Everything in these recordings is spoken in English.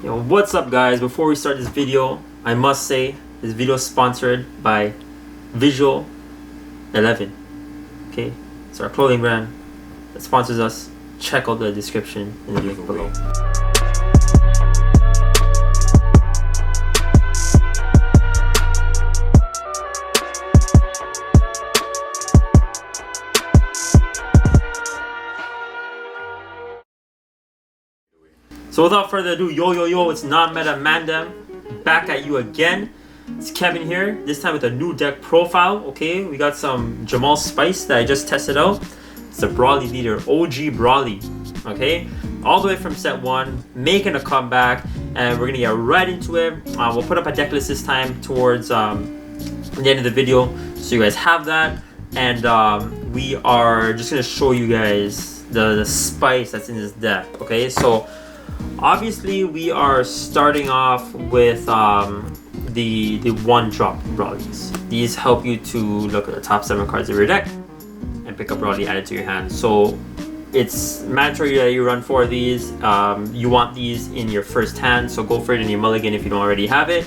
Yo, what's up guys? Before we start this video, I must say this video is sponsored by Visual 11. Okay, it's our clothing brand that sponsors us. Check out the description in the link below. So without further ado, yo, it's non-meta Mandem back at you again. It's Kevin here, this time with a new deck profile. Okay, we got some Jamal Spice that I just tested out. It's a Brawly leader, OG Brawly. Okay, all the way from set 1, making a comeback, and we're gonna get right into it. We'll put up a deck list this time towards the end of the video, so you guys have that. And we are just gonna show you guys the spice that's in this deck. Okay, so obviously we are starting off with the one drop Brawlies. These help you to look at the top 7 cards of your deck and pick up Brawly added to your hand. So it's mandatory that you run 4 of these. You want these in your first hand, so go for it in your mulligan if you don't already have it.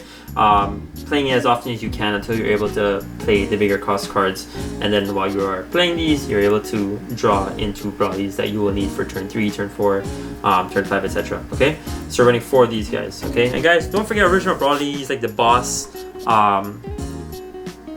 Playing it as often as you can until you're able to play the bigger cost cards, and then while you are playing these, you're able to draw into Brawlies that you will need for turn 3, turn 4, turn 5, etc. Okay, so we're running 4 of these guys. Okay, and guys, don't forget original Brawly. He's like the boss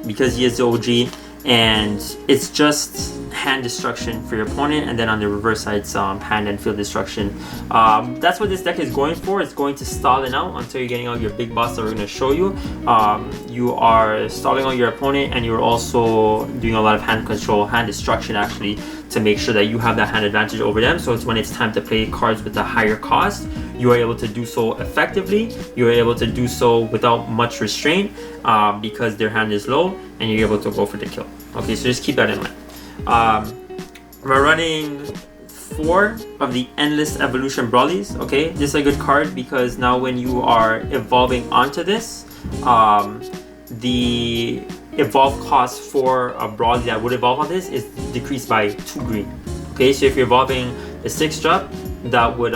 because he is the OG, and it's just hand destruction for your opponent, and then on the reverse side it's hand and field destruction. That's what this deck is going for. It's going to stall it out until you're getting out your big boss that we're going to show you. You are stalling out your opponent, and you're also doing a lot of hand control, hand destruction actually, to make sure that you have that hand advantage over them. So it's when it's time to play cards with a higher cost, you are able to do so effectively. You are able to do so without much restraint because their hand is low, and you're able to go for the kill. Okay, so just keep that in mind. We're running 4 of the Endless Evolution Brawlies. Okay, this is a good card because now when you are evolving onto this, the evolve cost for a Brawly that would evolve on this is decreased by 2 green. Okay, so if you're evolving the 6 drop that would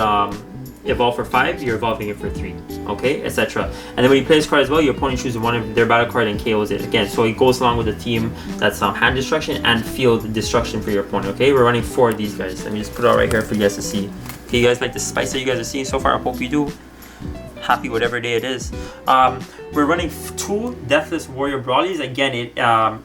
evolve for 5, you're evolving it for 3, okay, etc. And then when you play this card as well, your opponent chooses one of their battle card and KOs it again. So it goes along with the team that's hand destruction and field destruction for your opponent. Okay, we're running 4 of these guys. Let me just put it out right here for you guys to see. Okay, you guys like the spice that you guys are seeing so far? I hope you do. Happy whatever day it is. We're running 2 Deathless Warrior Brawlies. Again,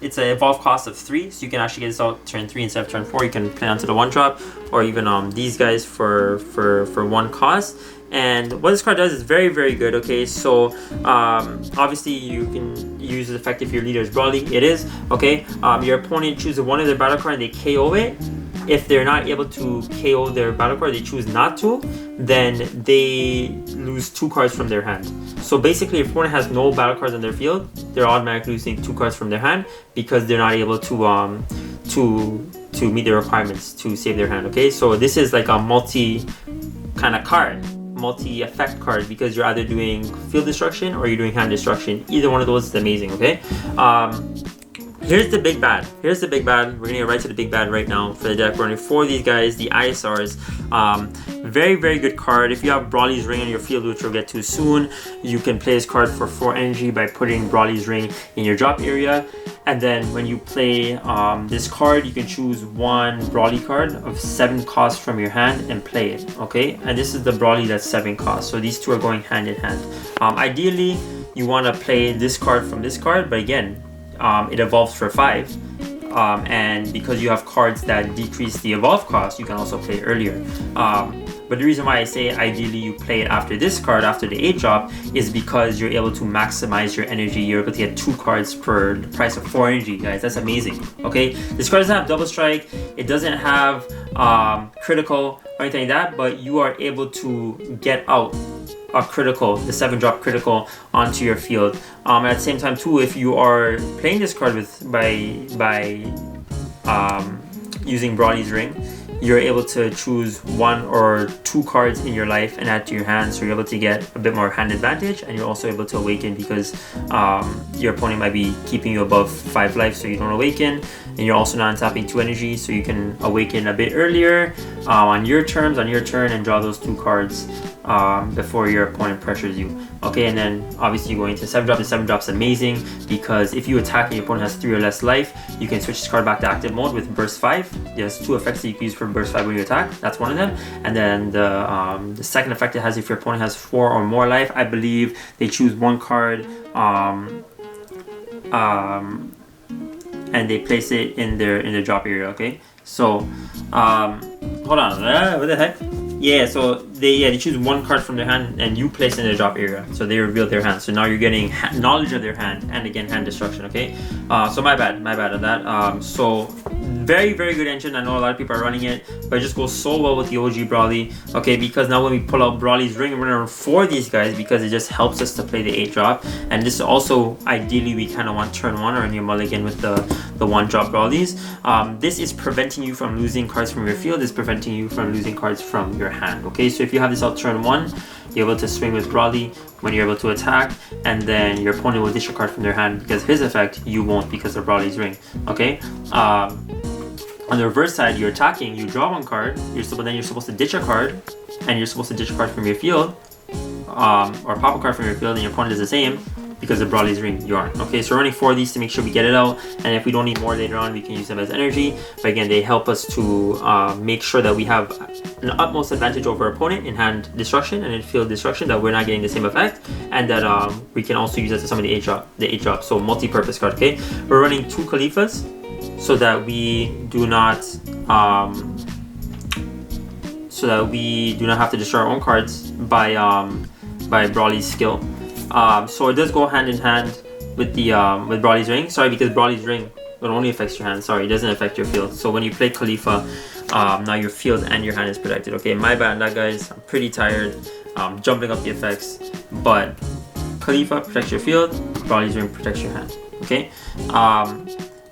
it's an evolve cost of 3, so you can actually get this out turn 3 instead of turn 4. You can play onto the 1 drop, or even these guys for 1 cost. And what this card does is very, very good. Okay, so obviously you can use it effective if your leader is Brawly. It is okay. Your opponent chooses one of their battle card and they KO it. If they're not able to KO their battle card, they choose not to, then they lose 2 cards from their hand. So basically, if opponent has no battle cards on their field, they're automatically losing 2 cards from their hand because they're not able to meet their requirements to save their hand. Okay, so this is like a multi kind of card, multi effect card, because you're either doing field destruction or you're doing hand destruction. Either one of those is amazing. Okay. Here's the big bad. We're gonna get right to the big bad right now for the deck. We're running 4 of these guys, the ISRs. Very, very good card. If you have Brawly's Ring on your field, which we'll get to soon, you can play this card for 4 energy by putting Brawly's Ring in your drop area. And then when you play this card, you can choose 1 Brawly card of 7 cost from your hand and play it. Okay, and this is the Brawly that's 7 cost. So these 2 are going hand in hand. Ideally, you want to play this card from this card, but again, it evolves for 5, and because you have cards that decrease the evolve cost, you can also play earlier. But the reason why I say ideally you play it after this card, after the 8 drop, is because you're able to maximize your energy. You're able to get 2 cards for the price of 4 energy, guys. That's amazing. Okay, this card doesn't have double strike, it doesn't have critical or anything like that, but you are able to get out a critical, the 7 drop critical, onto your field. At the same time too, if you are playing this card by using Brawly's Ring, you're able to choose 1 or 2 cards in your life and add to your hand, so you're able to get a bit more hand advantage, and you're also able to awaken because your opponent might be keeping you above 5 life, so you don't awaken. and you're also not tapping 2 energy, so you can awaken a bit earlier on your terms, on your turn, and draw those 2 cards before your opponent pressures you. Okay, and then obviously going to 7 drop. The 7 drop's amazing because if you attack and your opponent has 3 or less life, you can switch this card back to active mode with burst 5. There's 2 effects that you can use for burst 5 when you attack. That's one of them. And then the second effect it has if your opponent has 4 or more life, I believe they choose 1 card and they place it in their drop area. Okay, so hold on, what the heck? Yeah, so they choose 1 card from their hand and you place it in their drop area, so they reveal their hand. So now you're getting knowledge of their hand and again hand destruction. Okay, so my bad on that. So very good engine. I know a lot of people are running it, but it just goes so well with the OG Brawly. Okay, because now when we pull out Brawly's Ring, we're gonna run 4 of these guys because it just helps us to play the 8 drop. And this also ideally we kind of want turn 1 or in your mulligan with the 1 drop Brawlies. This is preventing you from losing cards from your field. It's preventing you from losing cards from your hand. Okay, so if you have this out turn 1, you're able to swing with Brawly when you're able to attack, and then your opponent will dish a card from their hand because his effect you won't because of Brawly's Ring. Okay. On the reverse side, you're attacking, you draw 1 card, then you're supposed to ditch a card, and you're supposed to ditch a card from your field, or pop a card from your field, and your opponent does the same because of Brawly's Ring, you aren't. Okay, so we're running 4 of these to make sure we get it out, and if we don't need more later on, we can use them as energy. But again, they help us to make sure that we have an utmost advantage over our opponent in hand destruction and in field destruction, that we're not getting the same effect, and that we can also use it to summon the 8 drop, so multi-purpose card. Okay, we're running 2 Khalifas, so that we do not have to destroy our own cards by Brawly's skill. So it does go hand in hand with the with Brawly's Ring. Sorry, because Brawly's Ring it only affects your hand. Sorry, it doesn't affect your field. So when you play Khalifa, now your field and your hand is protected. Okay, my bad, that guys. I'm pretty tired. Jumping up the effects, but Khalifa protects your field. Brawly's Ring protects your hand. Okay.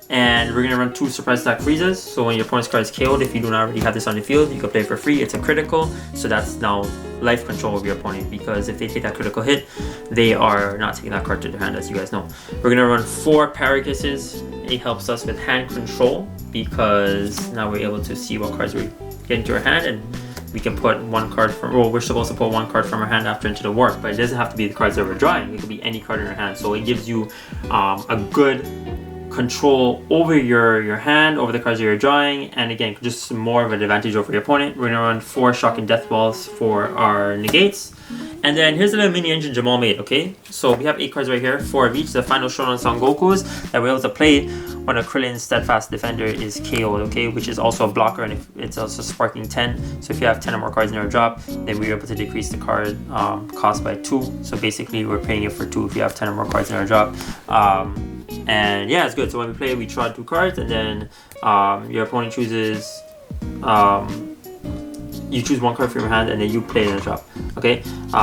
And we're going to run 2 surprise attack freezes. So when your opponent's card is KO'd, if you do not already have this on the field, you can play for free. It's a critical, so that's now life control of your opponent, because if they take that critical hit, they are not taking that card to their hand, as you guys know. We're going to run 4 Paracusses. It helps us with hand control because now we're able to see what cards we get into our hand, and we can put 1 card from, well, we're supposed to put 1 card from our hand after into the work, but it doesn't have to be the cards that we're drawing. It could be any card in our hand. So it gives you a good control over your hand, over the cards that you're drawing, and again, just more of an advantage over your opponent. We're gonna run 4 Shock and Death Balls for our negates. And then here's a little mini engine Jamal made, okay? So we have 8 cards right here, 4 of each. The final Shonen Son Goku's that we're able to play when a Krillin's Steadfast Defender is KO'd, okay? Which is also a blocker, and if it's also sparking 10. So if you have 10 or more cards in your drop, then we're able to decrease the card cost by 2. So basically, we're paying it for 2 if you have 10 or more cards in our drop. And yeah, it's good. So when we play, we draw 2 cards, and then your opponent chooses you choose 1 card from your hand, and then you play it in a drop. Okay,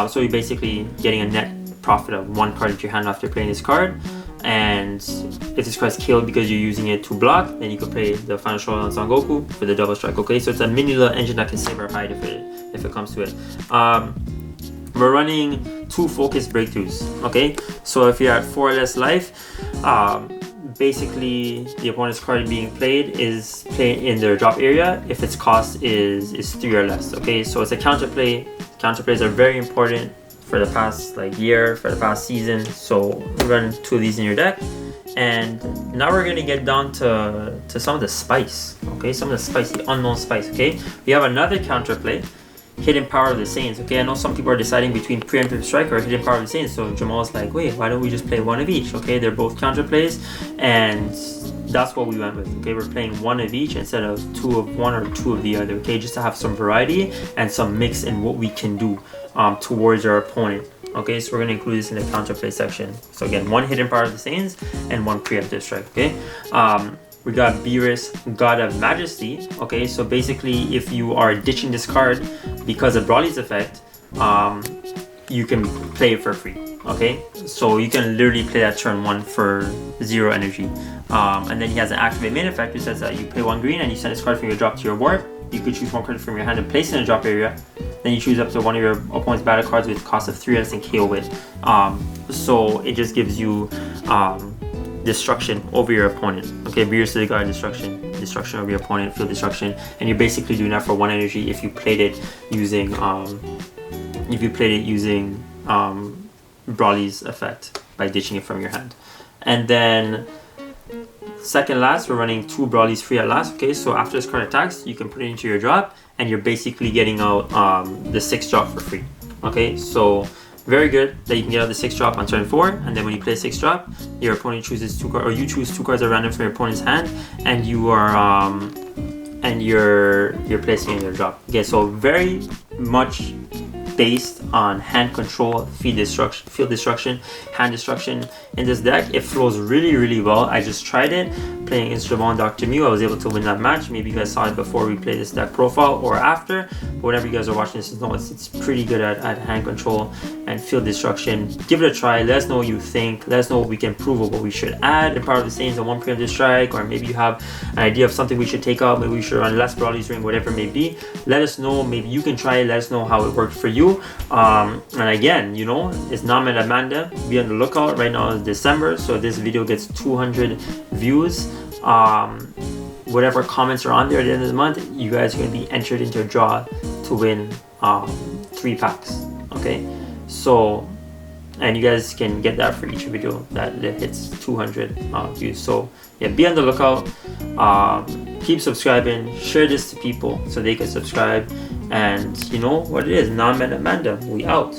so you're basically getting a net profit of 1 card into your hand after playing this card. And if this card is killed because you're using it to block, then you can play the final Shonen on Son Goku for the double strike. Okay, so it's a mini little engine that can save our hide if it comes to it. We're running 2 focus breakthroughs. Okay, so if you're at 4 or less life, basically the opponent's card being played is played in their drop area if its cost is 3 or less. Okay, so it's a counterplay. Counterplays are very important for the past year, for the past season. So we run 2 of these in your deck, and now we're gonna get down to some of the spice. Okay, some of the spice, the unknown spice. Okay, we have another counterplay, Hidden Power of the Saints. Okay, I know some people are deciding between Preemptive Strike or Hidden Power of the Saints, so Jamal's like, wait, why don't we just play 1 of each? Okay, they're both counterplays, and that's what we went with. Okay, we're playing 1 of each instead of 2 of one or 2 of the other. Okay, just to have some variety and some mix in what we can do towards our opponent. Okay, so we're gonna include this in the counterplay section. So again, 1 Hidden Power of the Saints and 1 Preemptive Strike. Okay, we got Beerus, God of Majesty. Okay, so basically if you are ditching this card because of Brawly's effect, you can play it for free. Okay, so you can literally play that turn 1 for 0 energy. And then he has an activate main effect which says that you pay 1 green and you send this card from your drop to your board. You could choose 1 card from your hand and place it in the drop area. Then you choose up to 1 of your opponent's battle cards with cost of 3 less and KO with. So it just gives you destruction over your opponent. Okay, Beers to the guard, destruction over your opponent, field destruction, and you're basically doing that for 1 energy if you played it using Brawly's effect by ditching it from your hand. And then second last, we're running 2 Brawlies free at last. Okay, so after this card attacks, you can put it into your drop, and you're basically getting out the 6 drop for free. Okay, so very good that you can get out the 6 drop on turn 4, and then when you play 6 drop, your opponent chooses 2 cards, or you choose 2 cards at random from your opponent's hand, and you are you're placing in your drop. Okay, so very much based on hand control, field destruction, hand destruction in this deck. It flows really well. I just tried it playing Instrument Dr. Mew. I was able to win that match. Maybe you guys saw it before we played this deck profile or after, but whenever you guys are watching this, it's pretty good at hand control and field destruction. Give it a try. Let us know what you think. Let us know what we can improve or what we should add in Power of the Saints and 1 preemptive strike, or maybe you have an idea of something we should take out. Maybe we should run less Brawly's Ring, whatever it may be. Let us know. Maybe you can try it. Let us know how it worked for you. And again, you know, it's Named Amanda. Be on the lookout. Right now is December, so if this video gets 200 views, whatever comments are on there at the end of the month, you guys are going to be entered into a draw to win 3 packs. Okay, so, and you guys can get that for each video that hits 200 views. So yeah, be on the lookout. Keep subscribing, share this to people so they can subscribe, and you know what it is, Named Amanda, we out.